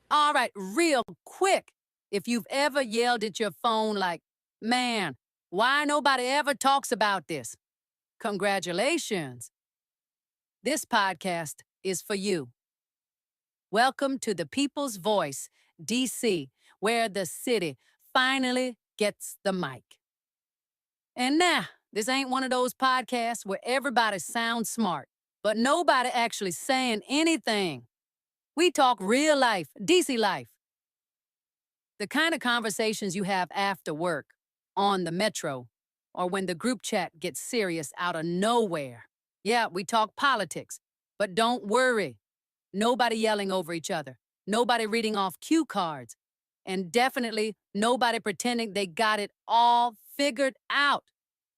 All right, real quick. If you've ever yelled at your phone like, man, why nobody ever talks about this? Congratulations. This podcast is for you. Welcome to the People's Voice, DC, where the city finally gets the mic. And nah, this ain't one of those podcasts where everybody sounds smart, but nobody actually saying anything. We talk real life, DC life. The kind of conversations you have after work, on the metro, or when the group chat gets serious out of nowhere. Yeah, we talk politics, but don't worry. Nobody yelling over each other. Nobody reading off cue cards. And definitely nobody pretending they got it all figured out.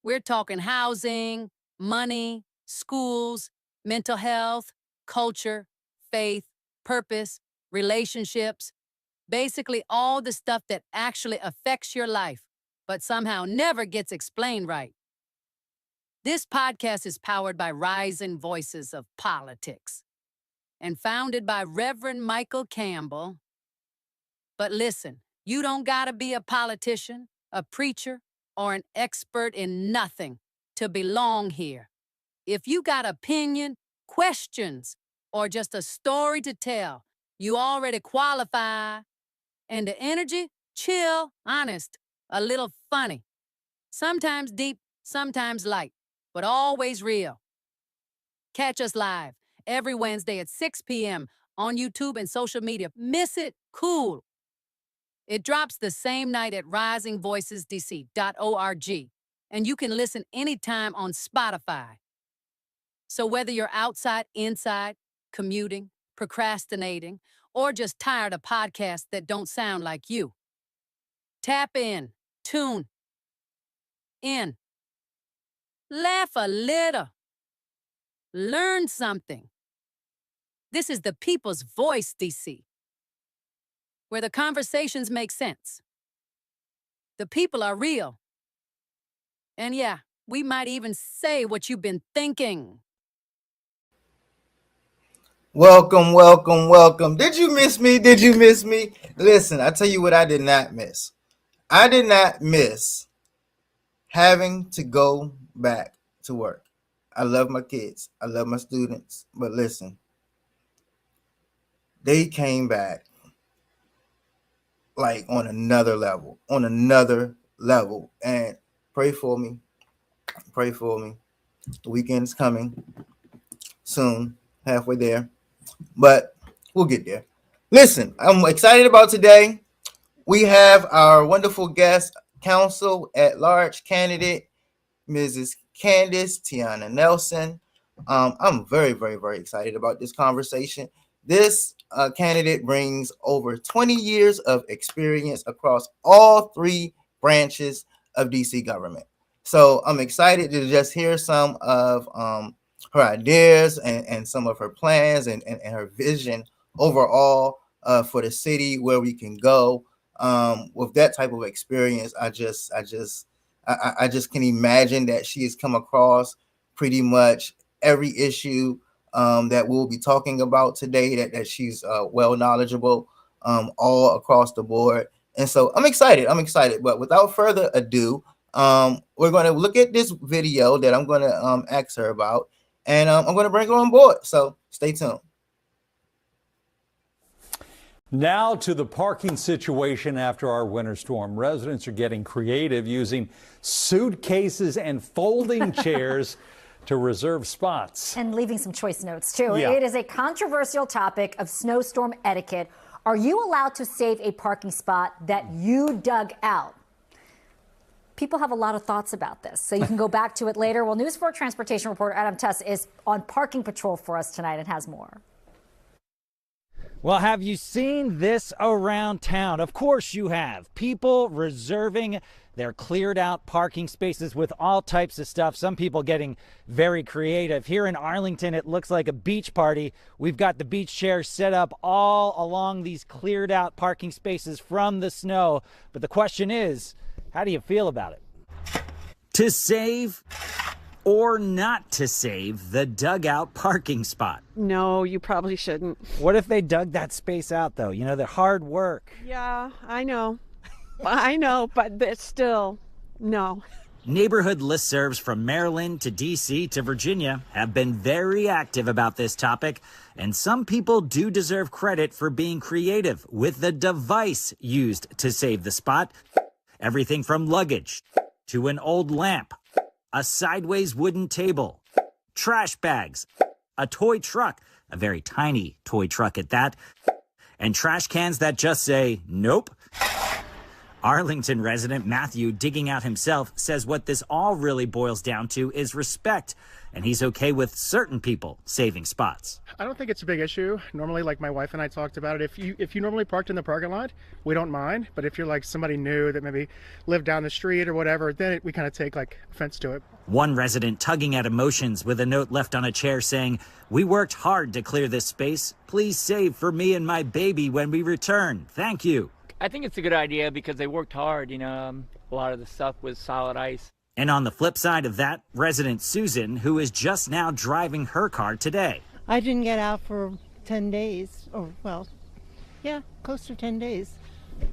We're talking housing, money, schools, mental health, culture, faith, purpose, relationships. Basically all the stuff that actually affects your life, but somehow never gets explained right. This podcast is powered by Rising Voices of Politics and founded by Reverend Michael Campbell. But listen, you don't gotta be a politician, a preacher, or an expert in nothing to belong here. If you got opinion, questions, or just a story to tell, you already qualify. And the energy, chill, honest, a little funny. Sometimes deep, sometimes light, but always real. Catch us live every Wednesday at 6 p.m. on YouTube and social media. Miss it? Cool. It drops the same night at risingvoicesdc.org, and you can listen anytime on Spotify. So whether you're outside, inside, commuting, procrastinating, or just tired of podcasts that don't sound like you, tap in, tune in, laugh a little, learn something. This is the People's Voice, DC, where the conversations make sense. The people are real. And yeah, we might even say what you've been thinking. Welcome, welcome, welcome. Did you miss me? Did you miss me? Listen, I tell you what I did not miss. I did not miss having to go back to work. I love my kids. I love my students. But listen, they came back like on another level. And pray for me. Pray for me. The weekend's coming soon, halfway there. But we'll get there. Listen, I'm excited about today. We have our wonderful guest, counsel at large candidate, Mrs. Candace, Tiana Nelson. I'm very, very, very excited about this conversation. This candidate brings over 20 years of experience across all three branches of DC government. So I'm excited to just hear some of her ideas and some of her plans and her vision overall for the city, where we can go. With that type of experience, I just can imagine that she has come across pretty much every issue that we'll be talking about today, that she's well knowledgeable all across the board. And so I'm excited. But without further ado, we're going to look at this video that I'm going to ask her about, and I'm going to bring her on board. So stay tuned. Now to the parking situation after our winter storm. Residents are getting creative, using suitcases and folding chairs to reserve spots. And leaving some choice notes, too. Yeah. It is a controversial topic of snowstorm etiquette. Are you allowed to save a parking spot that you dug out? People have a lot of thoughts about this, so you can go back to it later. Well, News 4 transportation reporter Adam Tuss is on parking patrol for us tonight and has more. Well, have you seen this around town? Of course you have. People reserving their cleared out parking spaces with all types of stuff. Some people getting very creative. Here in Arlington, it looks like a beach party. We've got the beach chairs set up all along these cleared out parking spaces from the snow. But the question is, how do you feel about it? To save or not to save the dugout parking spot. No, you probably shouldn't. What if they dug that space out, though? You know, the hard work. Yeah, I know. I know, but it's still, no. Neighborhood listservs from Maryland to D.C. to Virginia have been very active about this topic, and some people do deserve credit for being creative with the device used to save the spot. Everything from luggage to an old lamp, a sideways wooden table, trash bags, a toy truck, a very tiny toy truck at that, and trash cans that just say, nope. Arlington resident Matthew, digging out himself, says what this all really boils down to is respect, and he's okay with certain people saving spots. I don't think it's a big issue. Normally, like my wife and I talked about it, if you normally parked in the parking lot, we don't mind. But if you're like somebody new that maybe lived down the street or whatever, then we kind of take like offense to it. One resident tugging at emotions with a note left on a chair saying, "We worked hard to clear this space. Please save for me and my baby when we return. Thank you." I think it's a good idea because they worked hard. A lot of the stuff was solid ice. And on the flip side of that, resident Susan, who is just now driving her car today. I didn't get out for 10 days, or well, yeah, close to 10 days.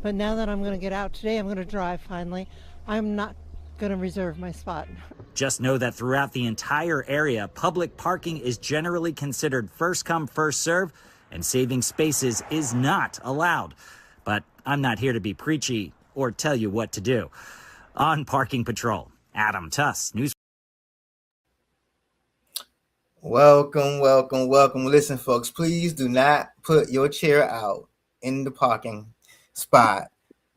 But now that I'm going to get out today, I'm going to drive finally. I'm not going to reserve my spot. Just know that throughout the entire area, public parking is generally considered first come, first serve, and saving spaces is not allowed. But I'm not here to be preachy or tell you what to do. On Parking Patrol, Adam Tuss, News. Welcome, welcome, welcome. Listen, folks, please do not put your chair out in the parking spot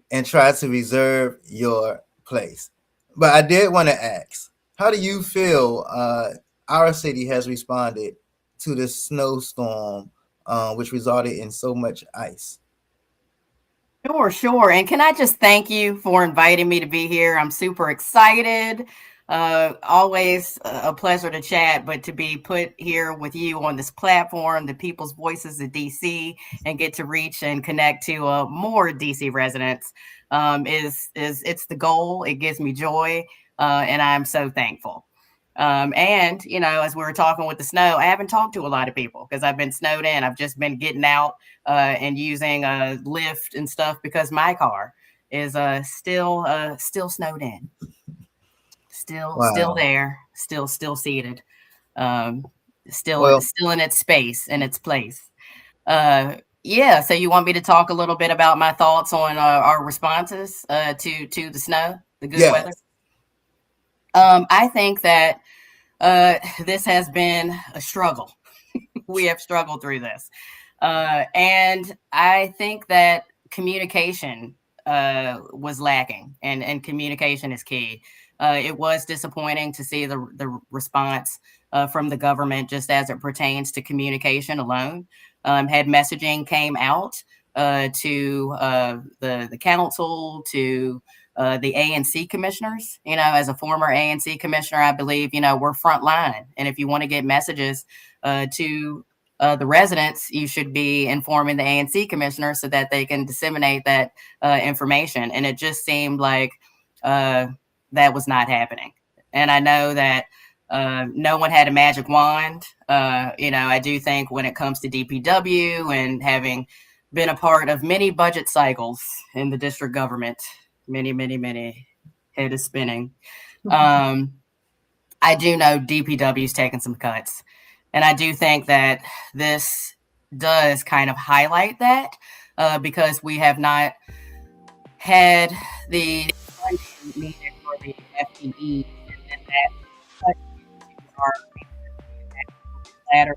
and try to reserve your place. But I did want to ask, how do you feel our city has responded to this snowstorm, which resulted in so much ice? Sure. And can I just thank you for inviting me to be here? I'm super excited. Always a pleasure to chat, but to be put here with you on this platform, the people's voices of DC, and get to reach and connect to more DC residents is it's the goal. It gives me joy, and I'm so thankful. And, as we were talking with the snow, I haven't talked to a lot of people because I've been snowed in. I've just been getting out and using a Lyft and stuff because my car is still snowed in. Still there, still seated, still in its space, in its place. Yeah. So you want me to talk a little bit about my thoughts on our responses to the snow, the good weather? I think that this has been a struggle. We have struggled through this. And I think that communication was lacking, and communication is key. It was disappointing to see the response from the government just as it pertains to communication alone. Had messaging came out to the council, to the ANC commissioners. As a former ANC commissioner, I believe, we're frontline. And if you want to get messages to the residents, you should be informing the ANC commissioner so that they can disseminate that information. And it just seemed like that was not happening. And I know that no one had a magic wand. I do think when it comes to DPW and having been a part of many budget cycles in the district government, many head is spinning. I do know DPW's taken some cuts. And I do think that this does kind of highlight that because we have not had the funding needed for the FTE, and that ladder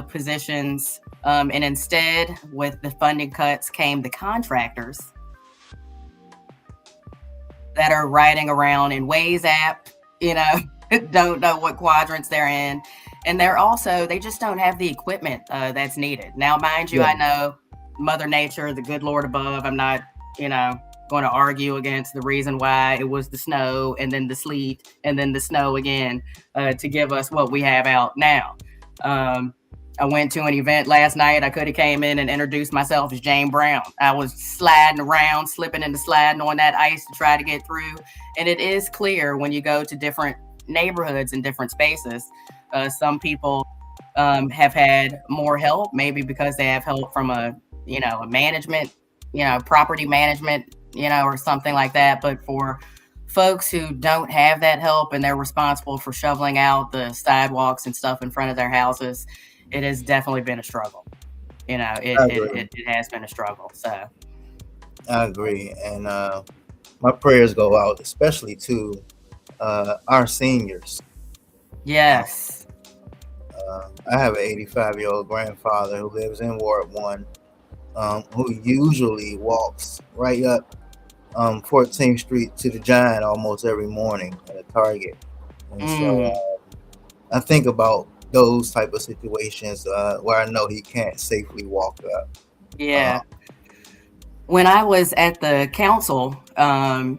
positions. And instead, with the funding cuts came the contractors that are riding around in Waze app, don't know what quadrants they're in. And they just don't have the equipment that's needed. Now, mind you, I know Mother Nature, the good Lord above, I'm not, going to argue against the reason why it was the snow and then the sleet and then the snow again to give us what we have out now. I went to an event last night. I could have came in and introduced myself as Jane Brown. I was sliding around, slipping and sliding on that ice to try to get through. And it is clear when you go to different neighborhoods and different spaces, some people have had more help, maybe because they have help from a management, property management, or something like that. But for folks who don't have that help and they're responsible for shoveling out the sidewalks and stuff in front of their houses, it has definitely been a struggle. It has been a struggle. So I agree. And my prayers go out, especially to our seniors. Yes. I have an 85-year-old grandfather who lives in Ward 1, who usually walks right up 14th Street to the Giant almost every morning at a Target. And so I think about those type of situations where I know he can't safely walk up. Yeah. When I was at the council, I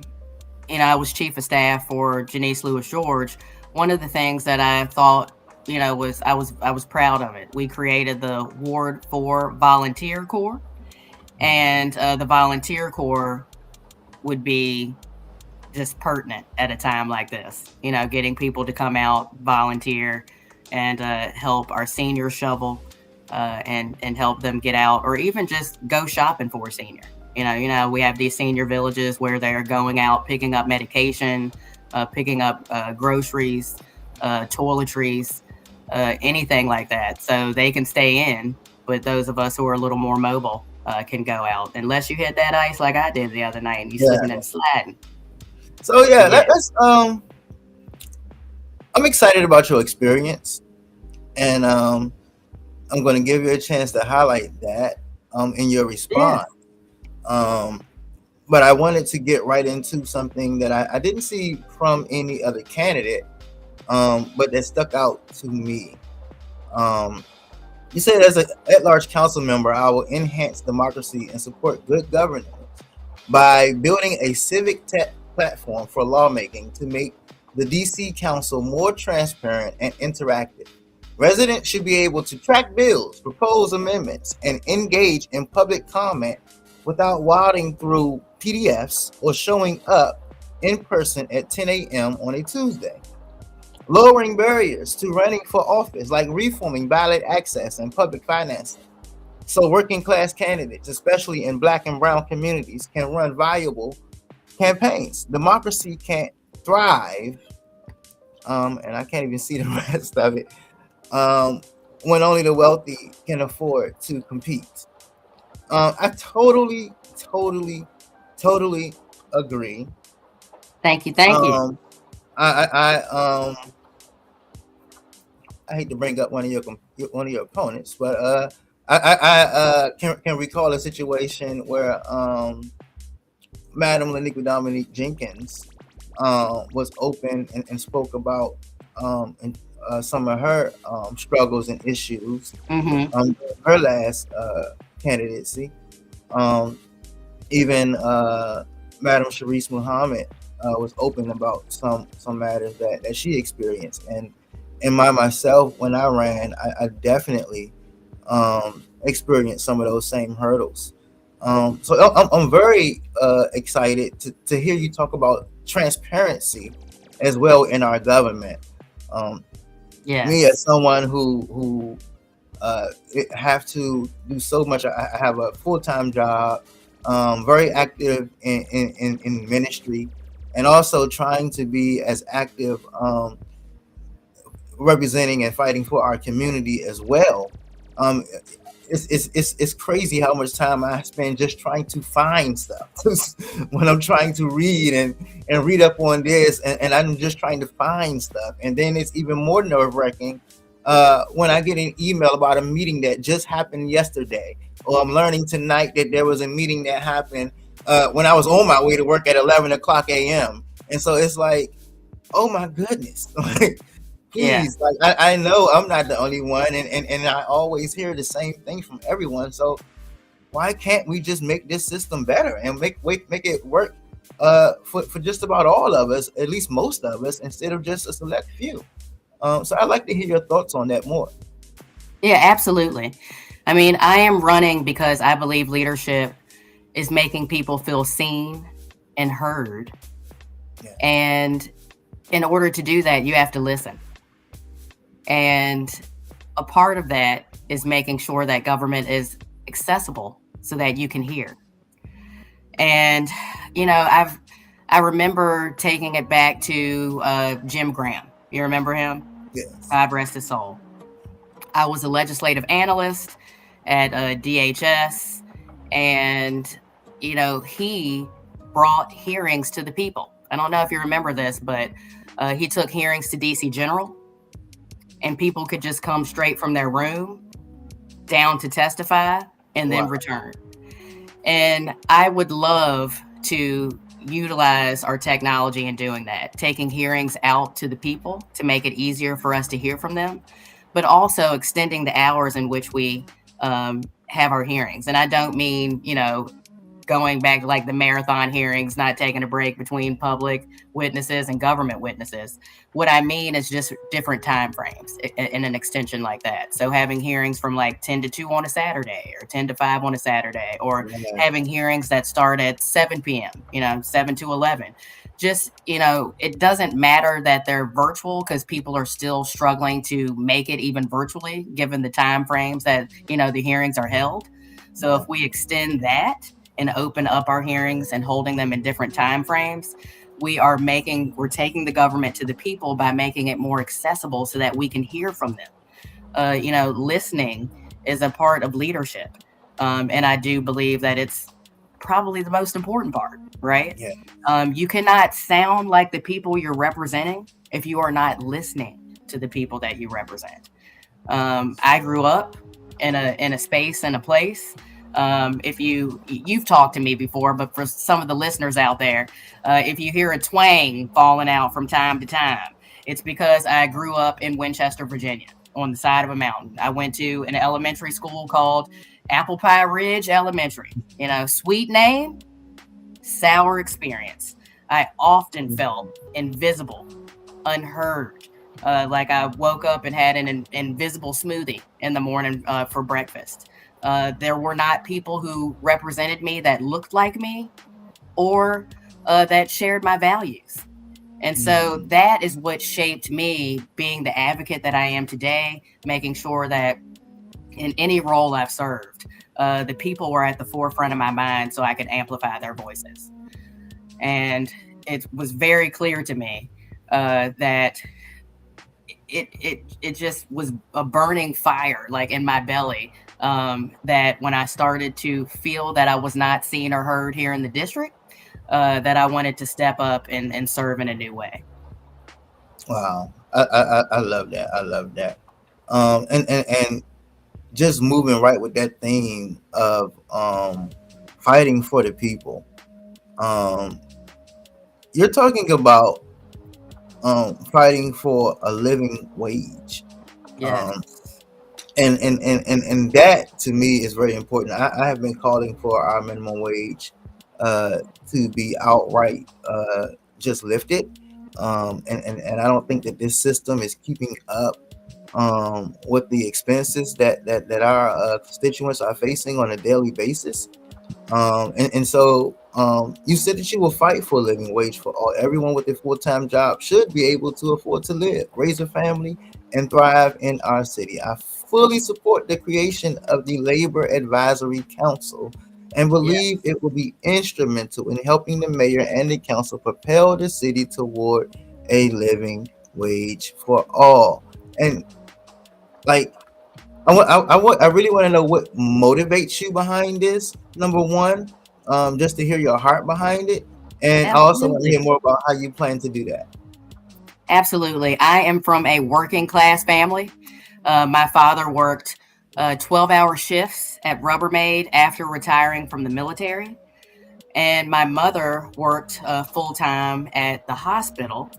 was chief of staff for Janice Lewis George. One of the things that I thought, was I was proud of it. We created the Ward 4 Volunteer Corps, and the Volunteer Corps would be just pertinent at a time like this. Getting people to come out, volunteer, and help our seniors shovel, and help them get out, or even just go shopping for a senior. We have these senior villages where they're going out, picking up medication, picking up groceries, toiletries, anything like that. So they can stay in, but those of us who are a little more mobile can go out, unless you hit that ice like I did the other night and you slipping and sliding. So let's I'm excited about your experience, and I'm going to give you a chance to highlight that in your response. But I wanted to get right into something that I didn't see from any other candidate, but that stuck out to me. You said, as an at-large council member, I will enhance democracy and support good governance by building a civic tech platform for lawmaking to make the DC Council more transparent and interactive. Residents should be able to track bills, propose amendments, and engage in public comment without wading through PDFs or showing up in person at 10 a.m. on a Tuesday. Lowering barriers to running for office, like reforming ballot access and public financing, so working class candidates, especially in Black and Brown communities, can run viable campaigns. Democracy can't thrive, and I can't even see the rest of it, when only the wealthy can afford to compete. I totally agree. Thank you. I hate to bring up one of your opponents, but I can recall a situation where Madam Laniqua Dominique Jenkins was open and spoke about some of her struggles and issues her last candidacy. Even Madam Sharice Muhammad was open about some matters that she experienced, and myself, when I ran, I definitely experienced some of those same hurdles. So I'm very excited to hear you talk about transparency as well in our government. Me, as someone who have to do so much, I have a full-time job, very active in ministry, and also trying to be as active representing and fighting for our community as well. It's crazy how much time I spend just trying to find stuff when I'm trying to read and read up on this, and I'm just trying to find stuff. And then it's even more nerve-wracking when I get an email about a meeting that just happened yesterday, or I'm learning tonight that there was a meeting that happened when I was on my way to work at 11 o'clock a.m. And so it's like, oh my goodness. Please, like I know I'm not the only one, and I always hear the same thing from everyone. So why can't we just make this system better and make it work for just about all of us, at least most of us, instead of just a select few? So I'd like to hear your thoughts on that more. Yeah, absolutely. I mean, I am running because I believe leadership is making people feel seen and heard. Yeah. And in order to do that, you have to listen. And a part of that is making sure that government is accessible so that you can hear. And, you know, I remember taking it back to Jim Graham. You remember him? Yes. God rest his soul. I was a legislative analyst at DHS, and you know, he brought hearings to the people. I don't know if you remember this, but he took hearings to DC General, and people could just come straight from their room down to testify and then Wow. return. And I would love to utilize our technology in doing that, taking hearings out to the people to make it easier for us to hear from them, but also extending the hours in which we have our hearings. And I don't mean, you know, going back to like the marathon hearings, not taking a break between public witnesses and government witnesses. What I mean is just different time frames in an extension like that. So having hearings from like 10 to 2 on a Saturday or 10 to 5 on a Saturday, or Yeah. having hearings that start at 7 p.m., you know, 7 to 11. Just, you know, it doesn't matter that they're virtual because people are still struggling to make it even virtually, given the time frames that, you know, the hearings are held. So if we extend that and open up our hearings and holding them in different time frames, we're taking the government to the people by making it more accessible so that we can hear from them. You know, listening is a part of leadership. And I do believe that it's probably the most important part, right? Yeah. You cannot sound like the people you're representing if you are not listening to the people that you represent. I grew up in a space and a place. If you've talked to me before, but for some of the listeners out there, if you hear a twang falling out from time to time, it's because I grew up in Winchester, Virginia, on the side of a mountain. I went to an elementary school called Apple Pie Ridge Elementary. You know, sweet name, sour experience. I often felt invisible, unheard. Like I woke up and had an invisible smoothie in the morning for breakfast. There were not people who represented me that looked like me or that shared my values. And so that is what shaped me being the advocate that I am today, making sure that in any role I've served, the people were at the forefront of my mind so I could amplify their voices. And it was very clear to me that it just was a burning fire like in my belly, that when I started to feel that I was not seen or heard here in the district, that I wanted to step up and serve in a new way. Wow. I love that. I love that. And just moving right with that theme of fighting for the people. You're talking about fighting for a living wage. Yes. And that to me is very important. I have been calling for our minimum wage to be outright just lifted. And I don't think that this system is keeping up with the expenses that our constituents are facing on a daily basis. And so you said that you will fight for a living wage for all. Everyone with a full-time job should be able to afford to live, raise a family, and thrive in our city. I fully support the creation of the Labor Advisory Council and believe it will be instrumental in helping the mayor and the council propel the city toward a living wage for all. And like I really want to know what motivates you behind this. Number one, just to hear your heart behind it, and I also want to Absolutely. hear more about how you plan to do that. Absolutely. I am from a working class family. My father worked 12-hour shifts at Rubbermaid after retiring from the military. And my mother worked full time at the hospital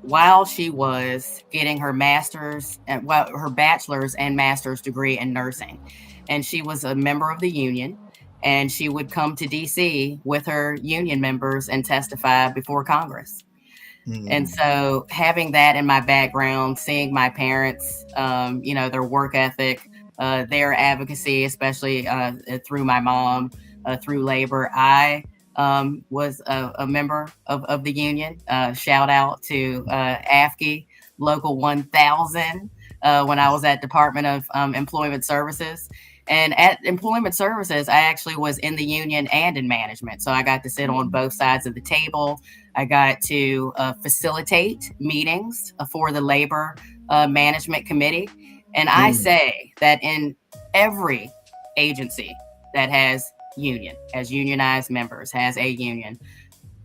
while she was getting her her bachelor's and master's degree in nursing. And she was a member of the union. And she would come to DC with her union members and testify before Congress. And so having that in my background, seeing my parents, you know, their work ethic, their advocacy, especially through my mom, through labor. I was a member of the union. Shout out to AFSCME Local 1000 when I was at Department of Employment Services. And at Employment Services, I actually was in the union and in management. So I got to sit on both sides of the table. I got to facilitate meetings for the Labor Management Committee. And I say that in every agency that has unionized members, has a union,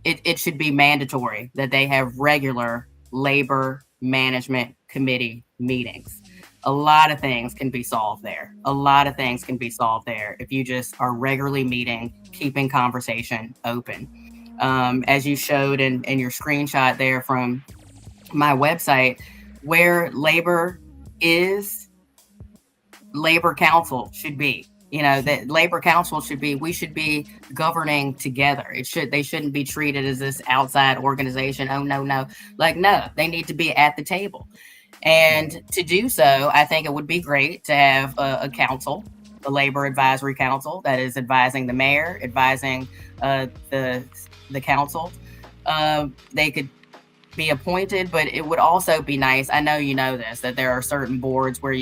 it should be mandatory that they have regular Labor Management Committee meetings. A lot of things can be solved there. If you just are regularly meeting, keeping conversation open. As you showed in your screenshot there from my website, where labor is, Labor Council should be. That Labor Council we should be governing together. They shouldn't be treated as this outside organization. Oh, no. No, they need to be at the table. And to do so, I think it would be great to have a council, the Labor Advisory Council, that is advising the mayor, advising the council. They could be appointed, but it would also be nice. I know you know this, that there are certain boards where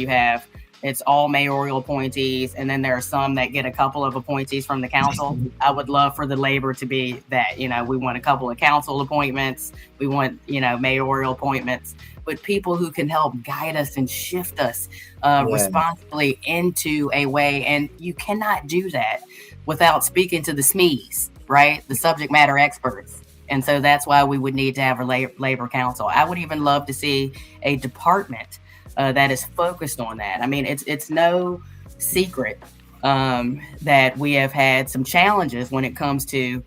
it's all mayoral appointees, and then there are some that get a couple of appointees from the council. I would love for the labor to be that. We want a couple of council appointments. We want, mayoral appointments, but people who can help guide us and shift us responsibly into a way. And you cannot do that without speaking to the SMEs, right? The subject matter experts. And so that's why we would need to have a labor council. I would even love to see a department that is focused on that. I mean, it's no secret that we have had some challenges when it comes to,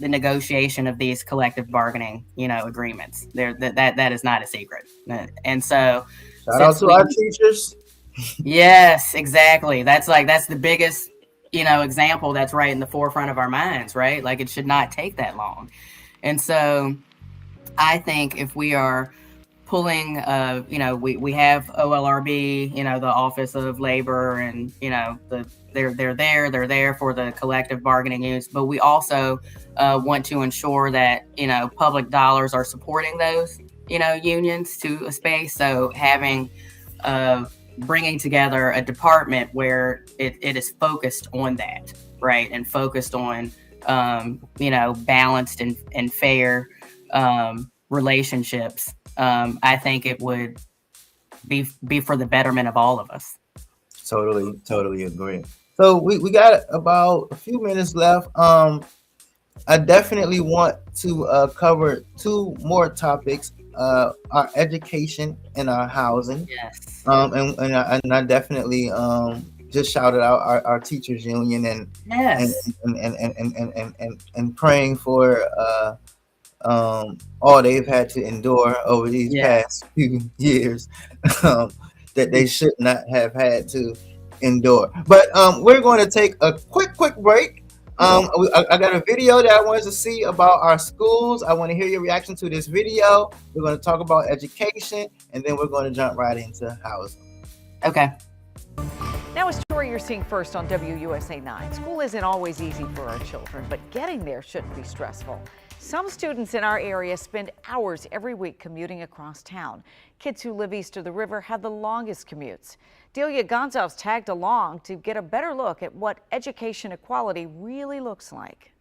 the negotiation of these collective bargaining, agreements. That is not a secret. And so, shout out to our teachers. Yes, exactly. That's the biggest, example that's right in the forefront of our minds, right? Like, it should not take that long. And so I think if we are pulling, we have OLRB, the Office of Labor, and they're there for the collective bargaining units, but we also want to ensure that public dollars are supporting those unions to a space. So having bringing together a department where it is focused on that, right, and focused on balanced and fair relationships. I think it would be for the betterment of all of us. Totally agree. So we got about a few minutes left. I definitely want to cover two more topics: our education and our housing. Yes. And I definitely just shouted out our teachers union and yes. and praying for all they've had to endure over these past few years that they should not have had to endure. But we're going to take a quick break. I got a video that I wanted to see about our schools. I want to hear your reaction to this video. We're going to talk about education, and then we're going to jump right into housing. Okay. Now, a story you're seeing first on WUSA 9. School isn't always easy for our children, but getting there shouldn't be stressful. Some students in our area spend hours every week commuting across town. Kids who live east of the river have the longest commutes. Delia Gonzalez tagged along to get a better look at what education equality really looks like.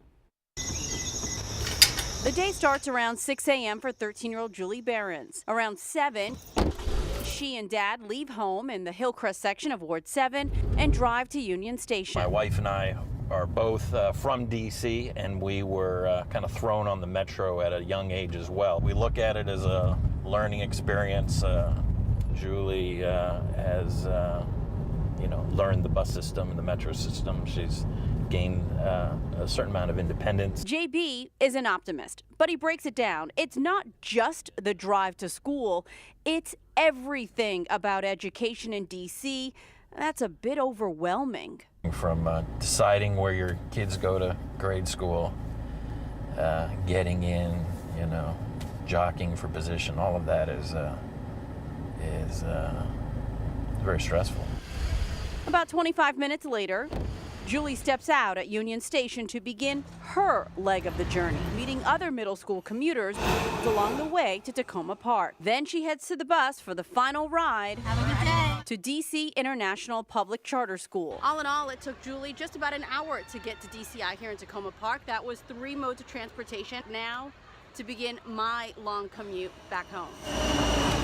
The day starts around 6 a.m. for 13-year-old Julie Behrens. Around 7, she and Dad leave home in the Hillcrest section of Ward 7 and drive to Union Station. My wife and I are both from D.C., and we were kind of thrown on the metro at a young age as well. We look at it as a learning experience. Julie has, learned the bus system and the metro system. She's gained a certain amount of independence. JB is an optimist, but he breaks it down. It's not just the drive to school, it's everything about education in D.C. that's a bit overwhelming. From deciding where your kids go to grade school, getting in, jockeying for position, all of that is very stressful. About 25 minutes later, Julie steps out at Union Station to begin her leg of the journey, meeting other middle school commuters along the way to Tacoma Park. Then she heads to the bus for the final ride. Have a good day. To DC International Public Charter School. All in all, it took Julie just about an hour to get to DCI here in Tacoma Park. That was 3 modes of transportation. Now, to begin my long commute back home.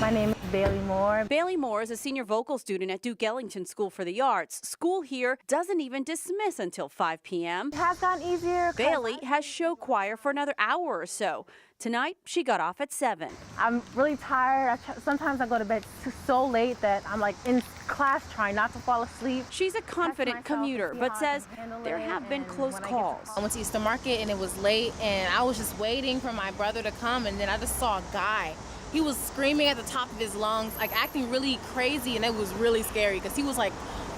My name is Bailey Moore. Bailey Moore is a senior vocal student at Duke Ellington School for the Arts. School here doesn't even dismiss until 5 p.m. It has gotten easier. Bailey has show choir for another hour or so. Tonight, she got off at 7. I'm really tired. Sometimes I go to bed so late that I'm like in class trying not to fall asleep. She's a confident commuter, but says there have been close calls. I went to Easter Market and it was late and I was just waiting for my brother to come, and then I just saw a guy. He was screaming at the top of his lungs, like acting really crazy, and it was really scary because he was like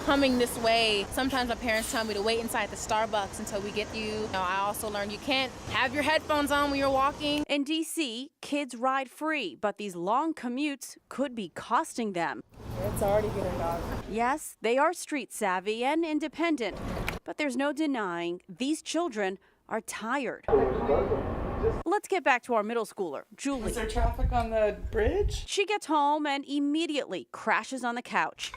coming this way. Sometimes my parents tell me to wait inside the Starbucks until we get you. I also learned you can't have your headphones on when you're walking. In DC, kids ride free, but these long commutes could be costing them. It's already getting dark. Yes, they are street savvy and independent, but there's no denying these children are tired. Let's get back to our middle schooler, Julie. Is there traffic on the bridge? She gets home and immediately crashes on the couch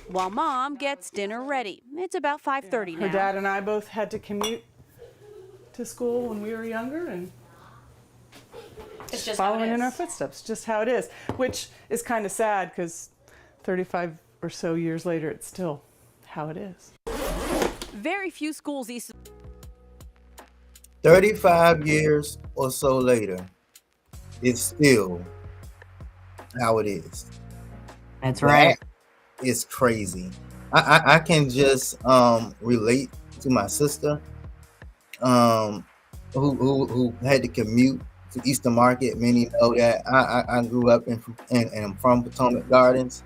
while Mom gets dinner ready. It's about 5:30 now. Her dad and I both had to commute to school when we were younger, and It's just following how it in our is. footsteps, just how it is, which is kind of sad because 35 or so years later, it's still how it is. Very few schools east 35 years or so later, it's still how it is. That's right. It's crazy. I can just relate to my sister who had to commute to Easter Market. Many know that I grew up and I'm from Potomac Gardens,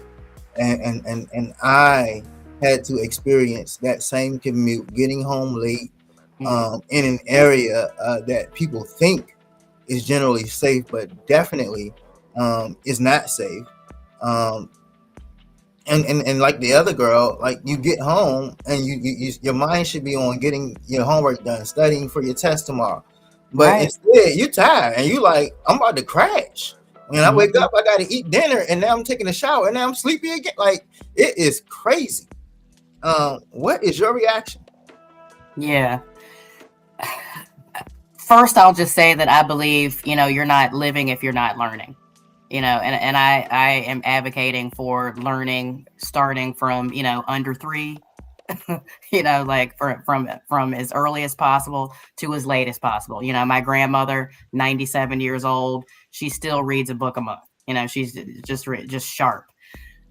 and I had to experience that same commute, getting home late in an area that people think is generally safe, but definitely is not safe. And like the other girl, like you get home and you your mind should be on getting your homework done, studying for your test tomorrow. But instead, you're tired and you like, I'm about to crash. When I wake up, I got to eat dinner, and now I'm taking a shower, and now I'm sleepy again. Like, it is crazy. What is your reaction? Yeah. First, I'll just say that I believe, you're not living if you're not learning. And I am advocating for learning starting from, under 3, like from as early as possible to as late as possible. My grandmother, 97 years old, she still reads a book a month. She's just sharp.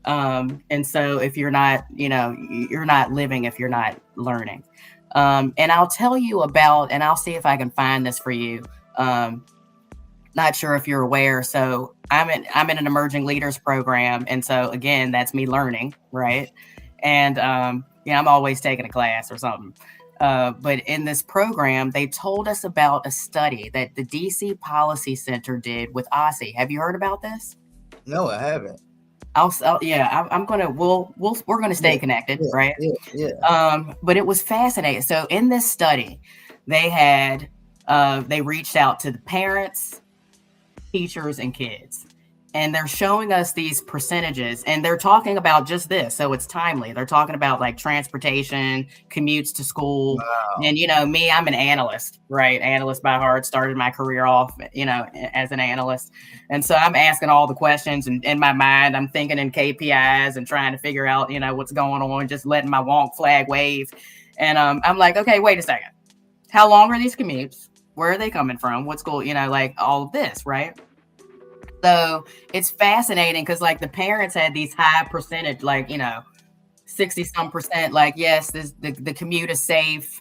And so if you're not, you're not living if you're not learning. And I'll tell you about, and I'll see if I can find this for you. Not sure if you're aware. So I'm in an emerging leaders program. And so again, that's me learning. Right. And, I'm always taking a class or something. But in this program, they told us about a study that the DC Policy Center did with OSSI. Have you heard about this? No, I haven't. We're gonna stay connected, right? Yeah. But it was fascinating. So in this study, they reached out to the parents, teachers, and kids, and they're showing us these percentages, and they're talking about just this. So it's timely. They're talking about like transportation, commutes to school. Wow. And me, I'm an analyst, right? Analyst by heart, started my career off, as an analyst. And so I'm asking all the questions, and in my mind, I'm thinking in KPIs and trying to figure out, what's going on, just letting my wonk flag wave. And I'm like, okay, wait a second. How long are these commutes? Where are they coming from? What school? Like all of this, right? So it's fascinating because like the parents had these high percentage, like, 60 some percent, like, yes, the commute is safe.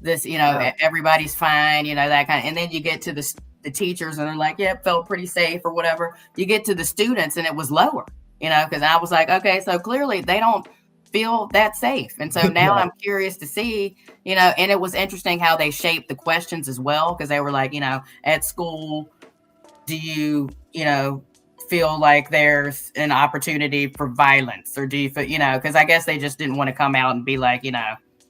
This, everybody's fine, that kind of, and then you get to the teachers and they're like, yeah, felt pretty safe or whatever. You get to the students and it was lower, because I was like, okay, so clearly they don't feel that safe. And so now I'm curious to see, and it was interesting how they shaped the questions as well. Cause they were like, at school, do you, feel like there's an opportunity for violence, or do you feel, because I guess they just didn't want to come out and be like,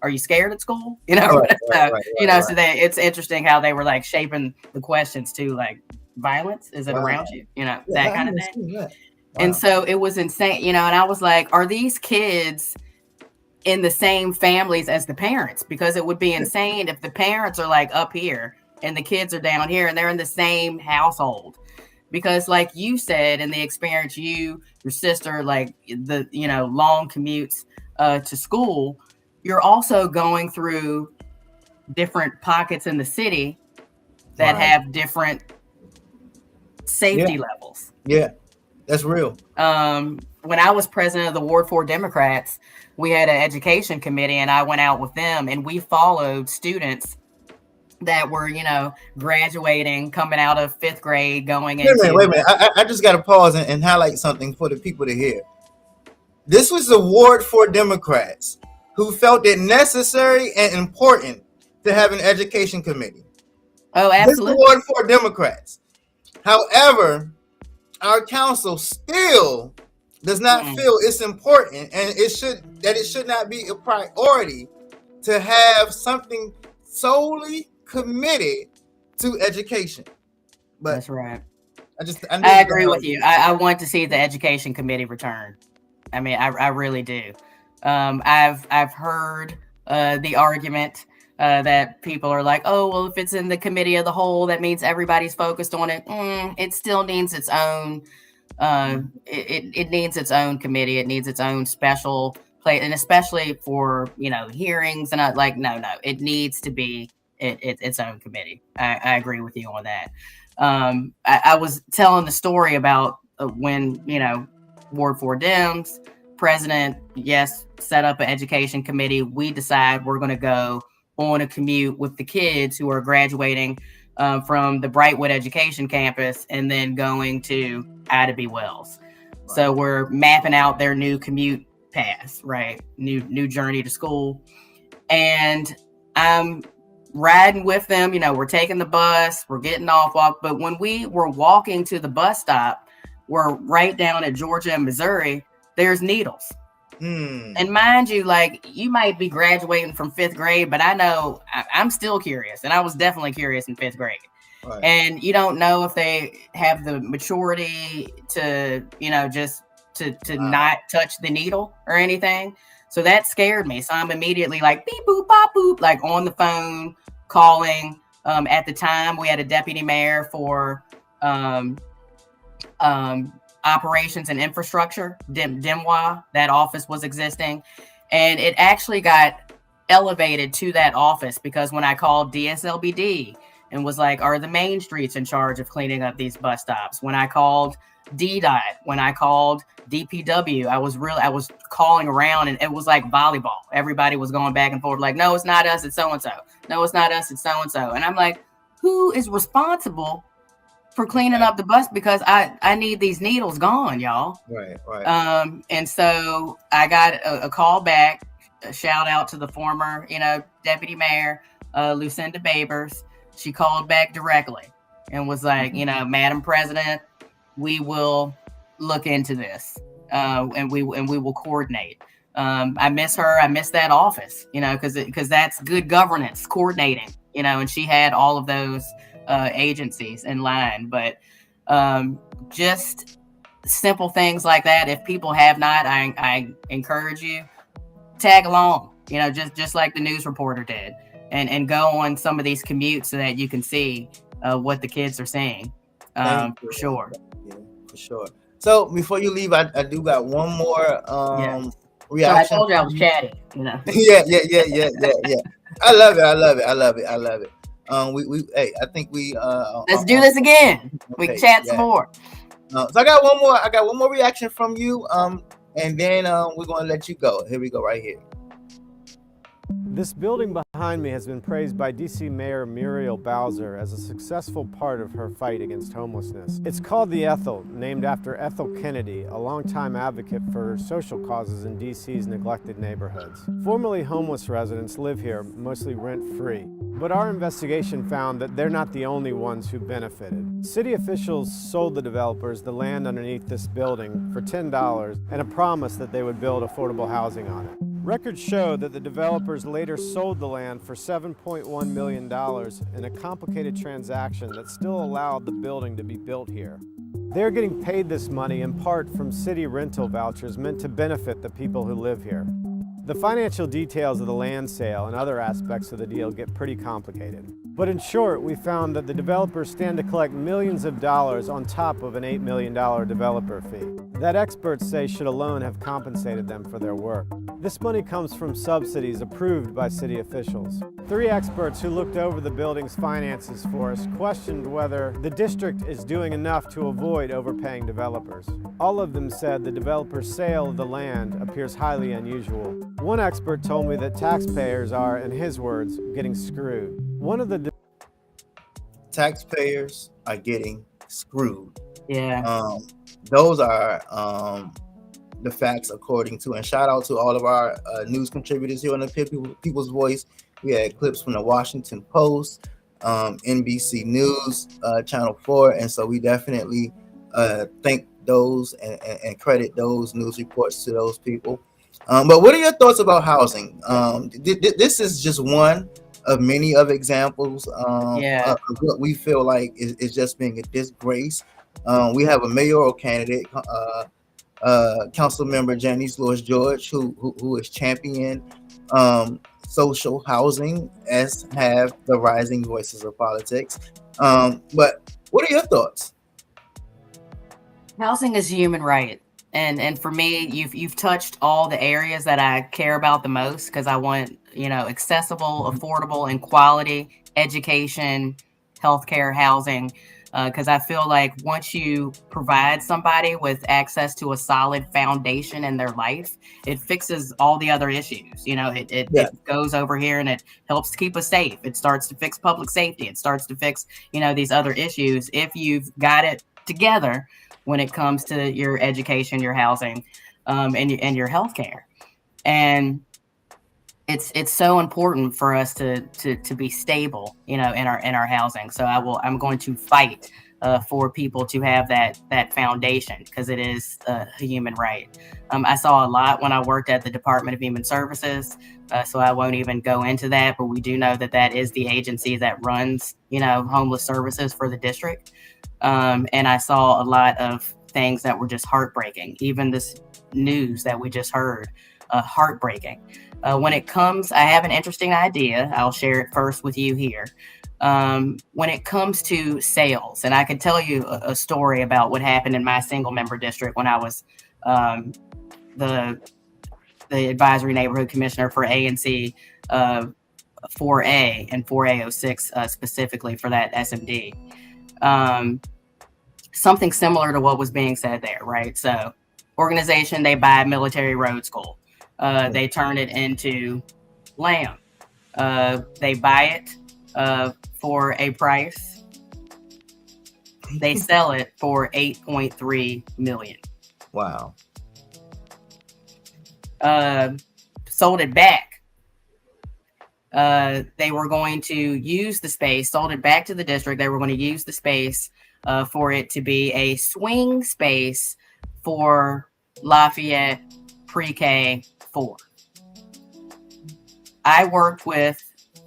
are you scared at school? So it's interesting how they were like shaping the questions too, like violence, is it around you? That kind of thing. Wow. And so it was insane, and I was like, are these kids in the same families as the parents? Because it would be insane if the parents are like up here and the kids are down here and they're in the same household. Because like you said, in the experience, your sister, like the, long commutes to school, you're also going through different pockets in the city that have different safety levels. Yeah, that's real. When I was president of the Ward 4 Democrats, we had an education committee, and I went out with them, and we followed students that were, graduating, coming out of 5th grade, going into... Wait a minute. I just got to pause and highlight something for the people to hear. This was the Ward 4 Democrats who felt it necessary and important to have an education committee. Oh, absolutely. This is Ward 4 Democrats. However, our council still does not feel it's important, and it should not be a priority to have something solely committed to education. But that's right. I agree with you. I want to see the education committee return. I mean, I really do. I've heard the argument that people are like, oh, well, if it's in the committee of the whole, that means everybody's focused on it. It still needs its own. It needs its own committee. It needs its own special place, and especially for hearings and no, it needs to be its own committee. I agree with you on that. I was telling the story about when Ward 4 Dems president, set up an education committee. We decide we're going to go on a commute with the kids who are graduating from the Brightwood Education Campus and then going to Ida B. Wells. Right. So we're mapping out their new commute paths, right? New journey to school. And I'm riding with them, we're taking the bus, we're getting off, but when we were walking to the bus stop, we're right down at Georgia and Missouri, there's needles. And mind you, like, you might be graduating from 5th grade, but I know I'm still curious, and I was definitely curious in 5th grade. Right. And you don't know if they have the maturity to, just to not touch the needle or anything. So that scared me. So I'm immediately like, beep, boop, bop, boop, like on the phone, calling. At the time, we had a deputy mayor for operations and infrastructure, DEMWA. That office was existing. And it actually got elevated to that office because when I called DSLBD and was like, are the main streets in charge of cleaning up these bus stops? When I called DDOT, when I called DPW, I was calling around, and it was like volleyball. Everybody was going back and forth like, no, it's not us, it's so-and-so. No, it's not us, it's so-and-so. And I'm like, who is responsible for cleaning up the bus? Because I need these needles gone, y'all. Right. And so I got a call back, a shout out to the former, deputy mayor, Lucinda Babers. She called back directly and was like, Madam President, we will look into this, and we will coordinate. I miss her. I miss that office, because that's good governance, coordinating, and she had all of those agencies in line. But just simple things like that. If people have not, I encourage you, tag along, just like the news reporter did, and go on some of these commutes so that you can see what the kids are seeing. For sure. Yeah, for sure. So before you leave, I do got one more reaction. So I told you I was chatty, Yeah. I love it. I think we let's do this again. We can chat some more. So I got one more reaction from you. And then we're gonna let you go. Here we go, right here. This building behind me has been praised by DC Mayor Muriel Bowser as a successful part of her fight against homelessness. It's called the Ethel, named after Ethel Kennedy, a longtime advocate for social causes in DC's neglected neighborhoods. Formerly homeless residents live here, mostly rent-free. But our investigation found that they're not the only ones who benefited. City officials sold the developers the land underneath this building for $10 and a promise that they would build affordable housing on it. Records show that the developers later sold the land for $7.1 million in a complicated transaction that still allowed the building to be built here. They're getting paid this money in part from city rental vouchers meant to benefit the people who live here. The financial details of the land sale and other aspects of the deal get pretty complicated. But in short, we found that the developers stand to collect millions of dollars on top of an $8 million developer fee that experts say should alone have compensated them for their work. This money comes from subsidies approved by city officials. 3 experts who looked over the building's finances for us questioned whether the district is doing enough to avoid overpaying developers. All of them said the developer's sale of the land appears highly unusual. One expert told me that taxpayers are, in his words, getting screwed. One of the taxpayers are getting screwed. Yeah. Those are the facts according to, and shout out to all of our news contributors here on the People's Voice. We had clips from the Washington Post, NBC News, Channel 4, and so we definitely thank those and credit those news reports to those people. But what are your thoughts about housing? This is just one of many of examples of what we feel like is just being a disgrace. We have a mayoral candidate, Council Member Janice Lewis George, who is championing social housing, as have the rising voices of politics. But what are your thoughts? Housing is a human right. And for me, you've touched all the areas that I care about the most, because I want, accessible, affordable, and quality education, healthcare, housing. Because I feel like once you provide somebody with access to a solid foundation in their life, it fixes all the other issues. It goes over here and it helps to keep us safe. It starts to fix public safety. It starts to fix, these other issues if you've got it together when it comes to your education, your housing, and your healthcare. And it's so important for us to be stable, in our housing. So I'm going to fight for people to have that foundation, because it is a human right. I saw a lot when I worked at the Department of Human Services, so I won't even go into that. But we do know that is the agency that runs, homeless services for the district. And I saw a lot of things that were just heartbreaking. Even this news that we just heard, heartbreaking. When it comes, I have an interesting idea. I'll share it first with you here. When it comes to sales, and I could tell you a story about what happened in my single member district when I was the advisory neighborhood commissioner for ANC 4A and 4A06 specifically for that SMD. Something similar to what was being said there, right? So organization, they buy military road school. They turn it into land. They buy it for a price. They sell it for $8.3 million. Wow. Sold it back. They were going to use the space, sold it back to the district. They were going to use the space for it to be a swing space for Lafayette Pre-K 4. I worked with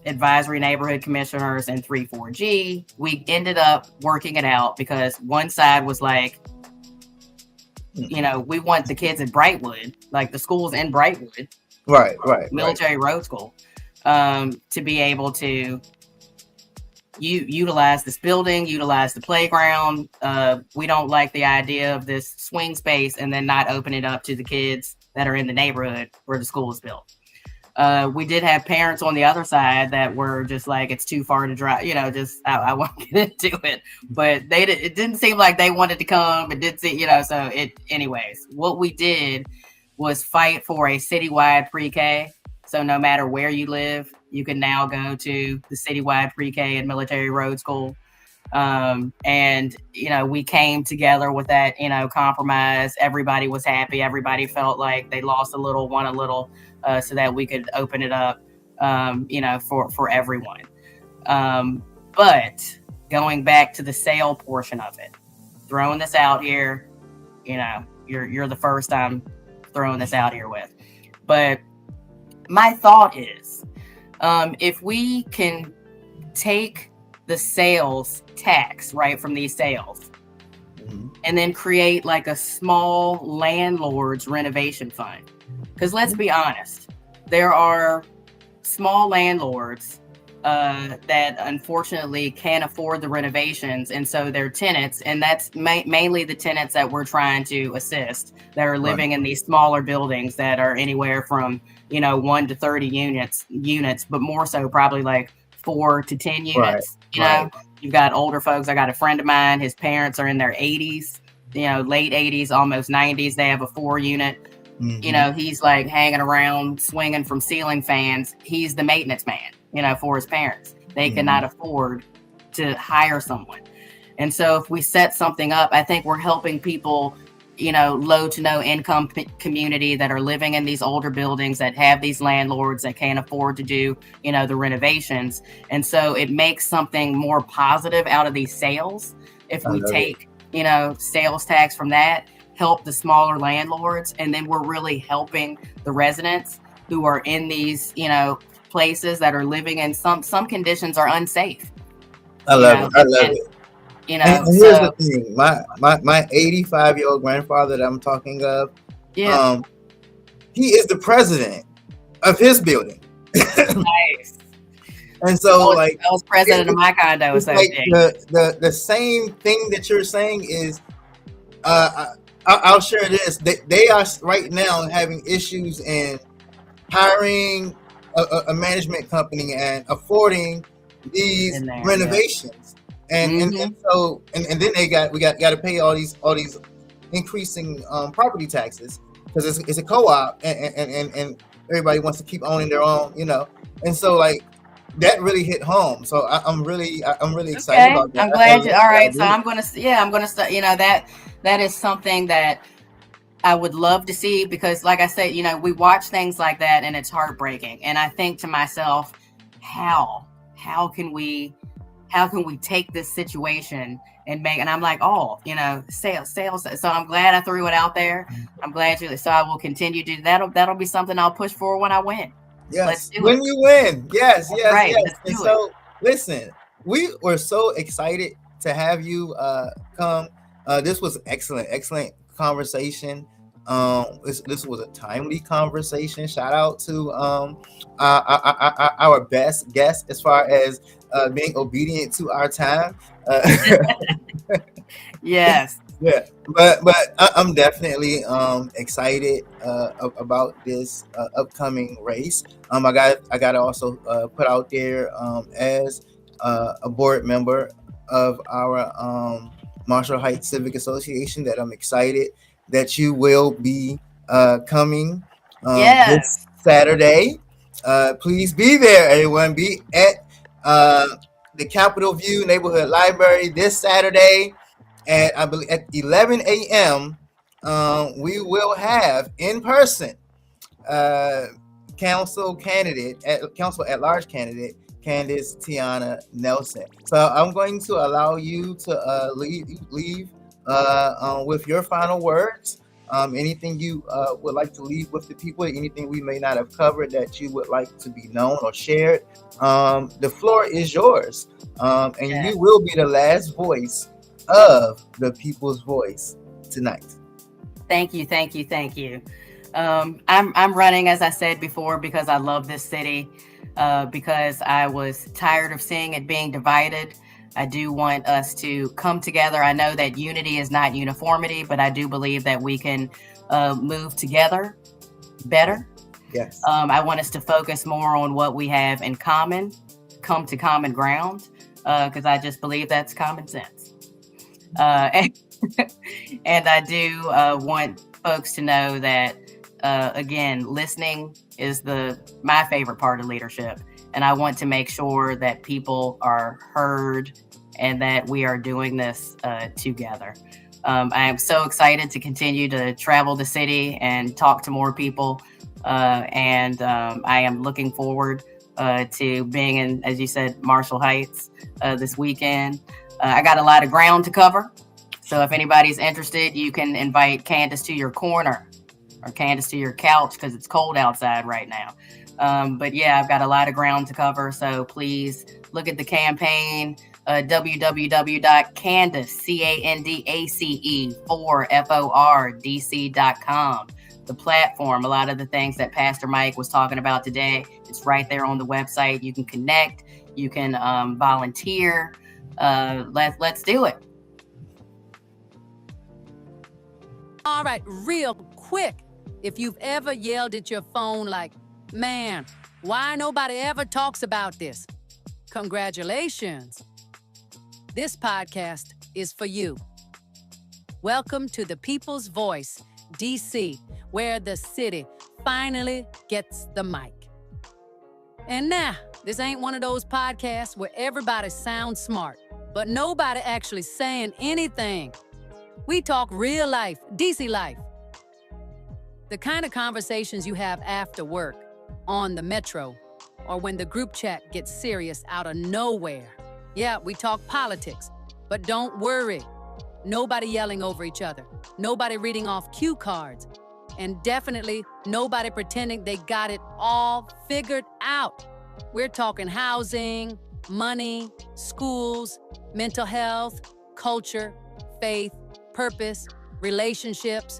advisory neighborhood commissioners in 3-4G. We ended up working it out because one side was like, we want the kids in Brightwood, like the schools in Brightwood, right, military road school, to be able to utilize this building, utilize the playground. We don't like the idea of this swing space and then not open it up to the kids that are in the neighborhood where the school is built. We did have parents on the other side that were just like, it's too far to drive, I won't get into it, but it didn't seem like they wanted to come. It did see, anyways, what we did was fight for a citywide pre-K So no matter where you live, you can now go to the citywide pre-K and military road school. And, you know, we came together with that, you know, compromise. Everybody was happy. Everybody felt like they lost a little, won a little, so that we could open it up, you know, for everyone. But going back to the sale portion of it, throwing this out here, you know, you're the first I'm throwing this out here with. But my thought is, if we can take the sales tax, right, from these sales, and then create like a small landlord's renovation fund. Because let's be honest, there are small landlords that unfortunately can't afford the renovations, and so their tenants, and that's mainly the tenants that we're trying to assist, that are living in these smaller buildings that are anywhere from, you know, 1 to 30 units, but more so probably like 4 to 10 units. You know, you've got older folks. I got a friend of mine, his parents are in their 80s, you know, late 80s, almost 90s. They have a 4-unit. You know, he's like hanging around, swinging from ceiling fans. He's the maintenance man, you know, for his parents. They cannot afford to hire someone. And so if we set something up, I think we're helping people, you know, low to no income community that are living in these older buildings, that have these landlords that can't afford to do, you know, the renovations. And so it makes something more positive out of these sales. If we take, you know, sales tax from that, help the smaller landlords, and then we're really helping the residents who are in these, you know, places that are living in some conditions are unsafe. I love it. I love it. You know, and here's the thing: my 85-year-old grandfather that I'm talking of, he is the president of his building. Nice. And so, I was president of my condo association. Like the same thing that you're saying is, I'll share this. They are right now having issues in hiring a management company and affording these renovations. And so then we got to pay all these increasing property taxes, because it's a co-op, and everybody wants to keep owning their own, you know. And so like that really hit home. So I'm really excited about that. I'm glad you. All right, so I'm gonna start. You know, that is something that I would love to see, because like I said, you know, we watch things like that and it's heartbreaking. And I think to myself, how can we take this situation and make, and I'm like, oh, you know, sales. So I'm glad I threw it out there. I'm glad so I will continue to do that. That'll be something I'll push for when I win. Yes. Let's do when it. you win. Yes. Right. Yes. Let's do And so listen, we were so excited to have you come. This was excellent conversation. This was a timely conversation. Shout out to our best guest as far as being obedient to our time. Yes. Yeah, but I'm definitely excited about this upcoming race. I got to also put out there as a board member of our Marshall Heights Civic Association that I'm excited that you will be coming this Saturday. Please be there, everyone. Be at the Capitol View Neighborhood Library this Saturday. And I believe at 11 a.m. We will have in person council at large candidate Candace Tiana Nelson. So I'm going to allow you to leave with your final words. Anything you would like to leave with the people, anything we may not have covered that you would like to be known or shared. The floor is yours, and you will be the last voice of the people's voice tonight. Thank you. I'm running, as I said before, because I love this city, because I was tired of seeing it being divided. I do want us to come together. I know that unity is not uniformity, but I do believe that we can move together better. Yes. I want us to focus more on what we have in common, come to common ground, because I just believe that's common sense. And I do want folks to know that again, listening is my favorite part of leadership. And I want to make sure that people are heard and that we are doing this together. I am so excited to continue to travel the city and talk to more people. And I am looking forward to being in, as you said, Marshall Heights this weekend. I got a lot of ground to cover. So if anybody's interested, you can invite Candace to your corner or Candace to your couch because it's cold outside right now. But yeah, I've got a lot of ground to cover. So please look at the campaign, www.candace, CANDACE, FORDC.com. The platform, a lot of the things that Pastor Mike was talking about today, it's right there on the website. You can connect, you can volunteer. Let's do it. All right, real quick. If you've ever yelled at your phone like, man, why nobody ever talks about this? Congratulations. This podcast is for you. Welcome to the People's Voice, DC, where the city finally gets the mic. And nah, this ain't one of those podcasts where everybody sounds smart, but nobody actually saying anything. We talk real life, DC life. The kind of conversations you have after work, on the metro, or when the group chat gets serious out of nowhere. Yeah, we talk politics, but don't worry. Nobody yelling over each other. Nobody reading off cue cards. And definitely nobody pretending they got it all figured out. We're talking housing, money, schools, mental health, culture, faith, purpose, relationships.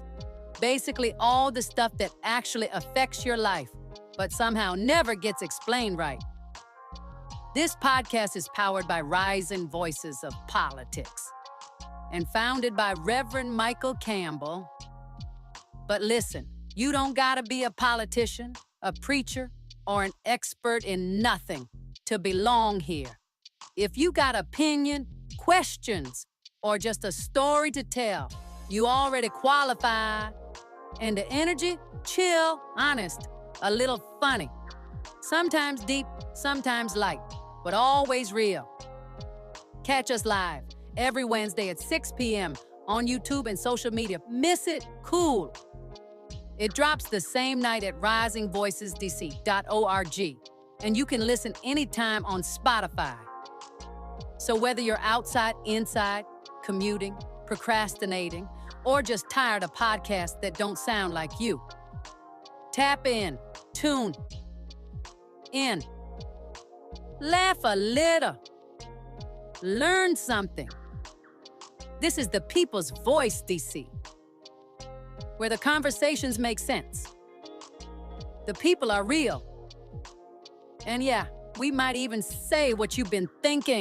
Basically all the stuff that actually affects your life, but somehow never gets explained right. This podcast is powered by Rising Voices of Politics and founded by Reverend Michael Campbell. But listen, you don't gotta be a politician, a preacher, or an expert in nothing to belong here. If you got opinion, questions, or just a story to tell, you already qualify. And the energy, chill, honest, a little funny. Sometimes deep, sometimes light, but always real. Catch us live every Wednesday at 6 p.m. on YouTube and social media. Miss it? Cool. It drops the same night at risingvoicesdc.org, and you can listen anytime on Spotify. So whether you're outside, inside, commuting, procrastinating, or just tired of podcasts that don't sound like you, tap in, tune in, laugh a little, learn something. This is the People's Voice, DC, where the conversations make sense. The people are real. And yeah, we might even say what you've been thinking.